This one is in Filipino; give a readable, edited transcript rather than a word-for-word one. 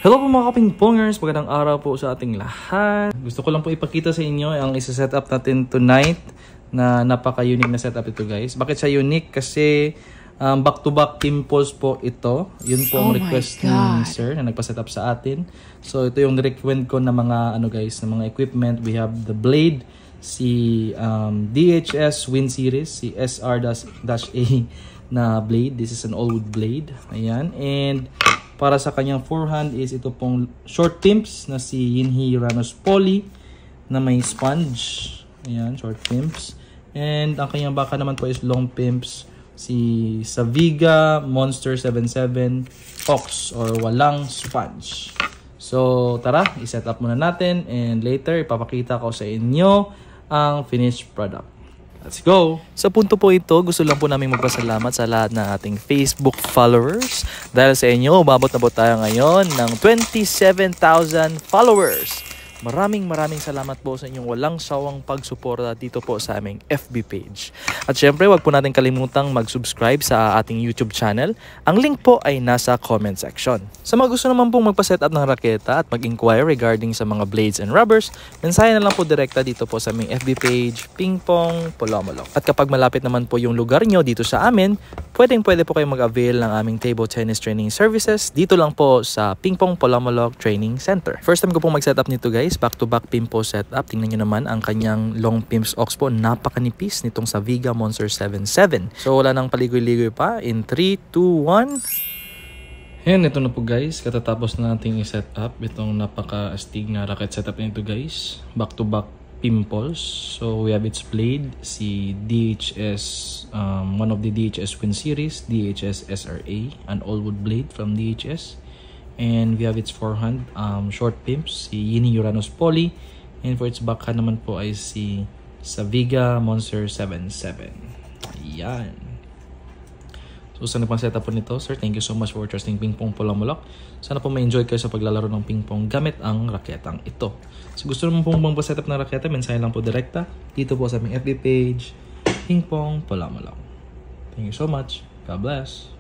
Hello po mga kapingpongers, magandang araw po sa ating lahat. Gusto ko lang po ipakita sa inyo ang isa-set up natin tonight na napaka-unique na setup ito guys. Bakit siya unique? Kasi back-to-back pimples po ito. Yun po ang request ni sir na nagpa-set up sa atin. So ito yung recommend ko na mga guys, na mga equipment. We have the blade, si DHS Win Series, si SR-A na blade. This is an all-wood blade. Ayan. And para sa kanyang forehand is ito pong short pimps na si Yinhi Uranos Poly na may sponge. Ayan, short pimps. And ang kanyang baka naman po is long pimps, si Saviga Monster 77 Ox or walang sponge. So tara, i-set up muna natin and later ipapakita ko sa inyo ang finished product. Let's go! Sa punto po ito, gusto lang po namin magpasalamat sa lahat ng ating Facebook followers. Dahil sa inyo, umabot na po tayo ngayon ng 27,000 followers. Maraming salamat po sa inyong walang sawang pagsuporta dito po sa aming FB page. At syempre, wag po natin kalimutang mag-subscribe sa ating YouTube channel. Ang link po ay nasa comment section. Sa mga gusto naman pong magpa-set up ng raketa at mag-inquire regarding sa mga blades and rubbers, mensahe na lang po direkta dito po sa aming FB page, Ping Pong Polomolok. At kapag malapit naman po yung lugar nyo dito sa amin, pwede po kayo mag-avail ng aming table tennis training services dito lang po sa Ping Pong Polomolok Training Center. First time ko pong mag-set up nito guys, back-to-back pimpo setup. Tingnan nyo naman ang kanyang long pimps ox po. Napakanipis nitong Saviga Monster 77. So wala nang paligoy-ligoy pa. In 3, 2, 1. Ayan, ito na po guys. Katatapos na nating i-set up itong napaka-astig na racket setup nito guys. Back-to-back pimples. So we have its blade, si DHS, one of the DHS Win Series, DHS SRA, an all-wood blade from DHS. And we have its forehand, short pimps, si Yinhi Uranos Poly. And for its backhand naman po ay si Saviga Monster 77. Ayan. So sana pang setup po nito, sir. Thank you so much for trusting Ping Pong Polomolok. Sana po ma-enjoy kayo sa paglalaro ng ping pong gamit ang raketang ito. So gusto naman pong mag-setup ng raketa, mensahe lang po direkta dito po sa aming FB page, Ping Pong Polomolok. Thank you so much. God bless.